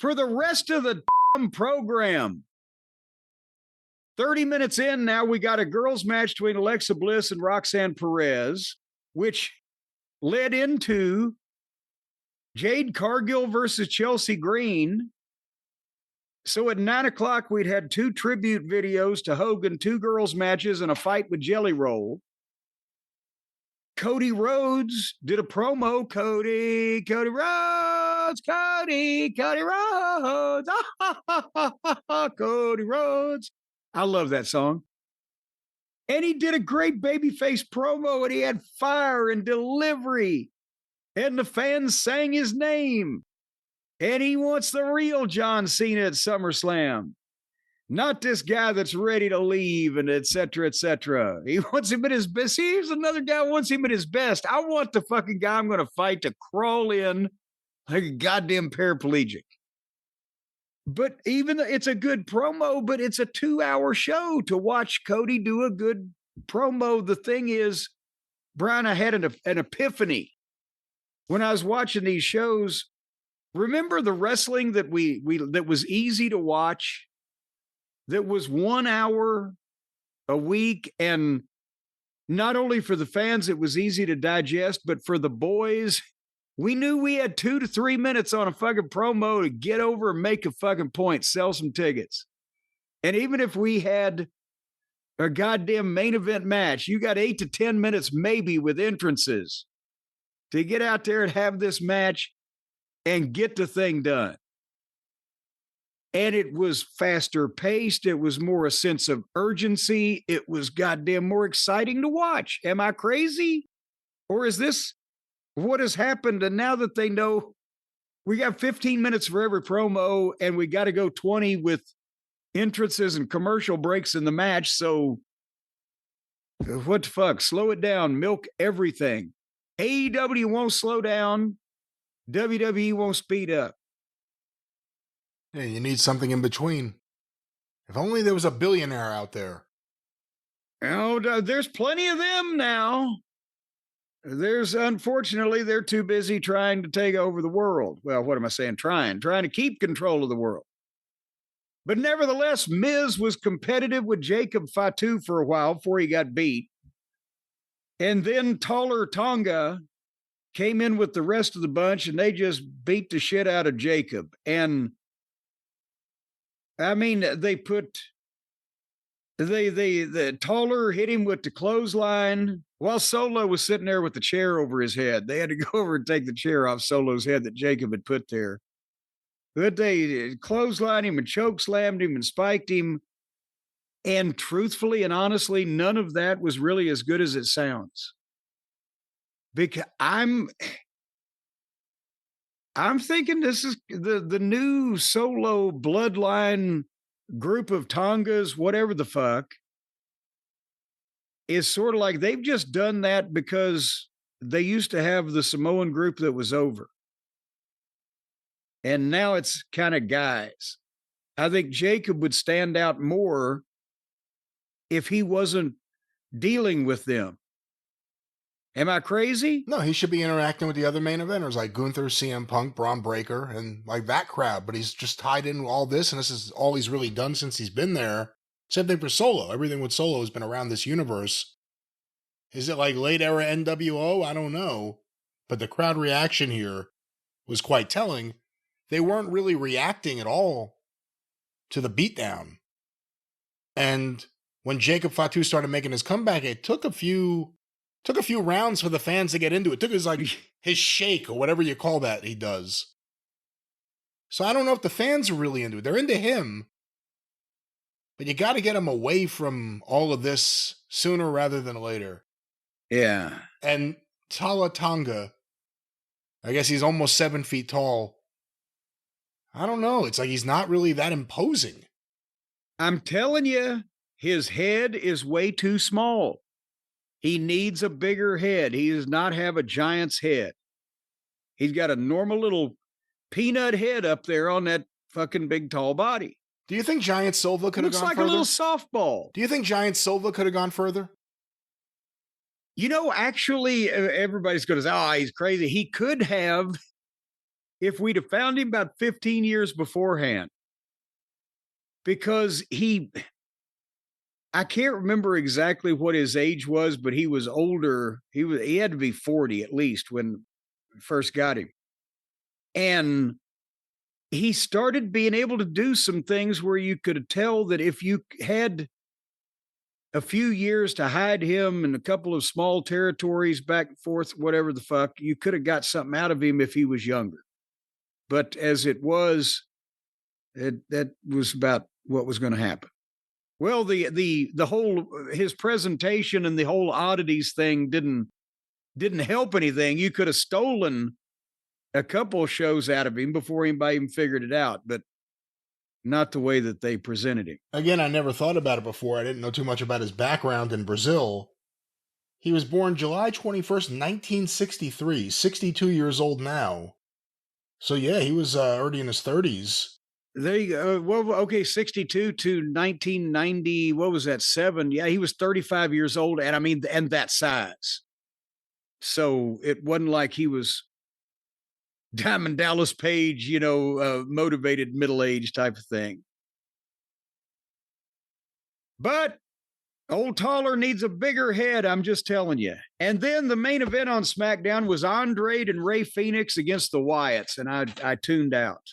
for the rest of the program. 30 minutes in now, we got a girls' match between Alexa Bliss and Roxanne Perez, which led into Jade Cargill versus Chelsea Green. So at 9 o'clock, we'd had 2 tribute videos to Hogan, 2 girls' matches, and a fight with Jelly Roll. Cody Rhodes did a promo. Cody Rhodes, Cody Rhodes, Cody Rhodes. I love that song. And he did a great babyface promo, and he had fire and delivery. And the fans sang his name. And he wants the real John Cena at SummerSlam. Not this guy that's ready to leave and et cetera, et cetera. He wants him at his best. See, here's another guy who wants him at his best. I want the fucking guy I'm going to fight to crawl in like a goddamn paraplegic. But even though it's a good promo, but it's a 2-hour show to watch Cody do a good promo. The thing is, Brian, I had an epiphany when I was watching these shows. Remember the wrestling that that was easy to watch, that was 1 hour a week, and not only for the fans, it was easy to digest, but for the boys, we knew we had 2 to 3 minutes on a fucking promo to get over and make a fucking point, sell some tickets. And even if we had a goddamn main event match, you got 8 to 10 minutes maybe with entrances to get out there and have this match and get the thing done. And it was faster paced. It was more a sense of urgency. It was goddamn more exciting to watch. Am I crazy? Or is this what has happened? And now that they know we got 15 minutes for every promo and we got to go 20 with entrances and commercial breaks in the match. So what the fuck? Slow it down. Milk everything. AEW won't slow down. WWE won't speed up. Yeah, you need something in between. If only there was a billionaire out there. Oh, there's plenty of them now. Unfortunately, they're too busy trying to take over the world. Well, what am I saying? Trying to keep control of the world. But nevertheless, Miz was competitive with Jacob Fatu for a while before he got beat. And then Taller Tonga came in with the rest of the bunch, and they just beat the shit out of Jacob. And I mean, the Taller hit him with the clothesline while Solo was sitting there with the chair over his head. They had to go over and take the chair off Solo's head that Jacob had put there. But they clotheslined him and chokeslammed him and spiked him. And truthfully and honestly, none of that was really as good as it sounds. Because I'm thinking this is the new Solo bloodline group of Tongas, whatever the fuck, is sort of like they've just done that because they used to have the Samoan group that was over. And now it's kind of guys. I think Jacob would stand out more if he wasn't dealing with them. Am I crazy? No, he should be interacting with the other main eventers like Gunther, CM Punk, Braun Breaker, and like that crowd. But he's just tied in all this, and this is all he's really done since he's been there. Same thing for Solo. Everything with Solo has been around this universe. Is it like late era NWO? I don't know. But the crowd reaction here was quite telling. They weren't really reacting at all to the beatdown. And when Jacob Fatu started making his comeback, it took a few rounds for the fans to get into it. It took his shake or whatever you call that he does. So I don't know if the fans are really into it. They're into him. But you got to get him away from all of this sooner rather than later. Yeah. And Tala Tonga, I guess he's almost 7 feet tall. I don't know. It's like he's not really that imposing. I'm telling you, his head is way too small. He needs a bigger head. He does not have a giant's head. He's got a normal little peanut head up there on that fucking big tall body. Do you think Giant Silva could have gone further? Looks like a little softball. Do you think Giant Silva could have gone further? You know, actually, everybody's going to say, oh, he's crazy. He could have if we'd have found him about 15 years beforehand, because I can't remember exactly what his age was, but he was older. He had to be 40 at least when we first got him. And he started being able to do some things where you could tell that if you had a few years to hide him in a couple of small territories back and forth, whatever the fuck, you could have got something out of him if he was younger. But as it was, that was about what was going to happen. Well, the whole his presentation and the whole oddities thing didn't help anything. You could have stolen a couple of shows out of him before anybody even figured it out, but not the way that they presented him. Again, I never thought about it before. I didn't know too much about his background in Brazil. He was born July 21st, 1963, 62 years old now. So yeah, he was already in his 30s. There you go. Well, okay, 62 to 1990. What was that? 7? Yeah, he was 35 years old, and I mean, and that size. So it wasn't like he was Diamond Dallas Page, motivated middle age type of thing. But old Taller needs a bigger head, I'm just telling you. And then the main event on SmackDown was Andrade and Rey Fenix against the Wyatts, and I tuned out.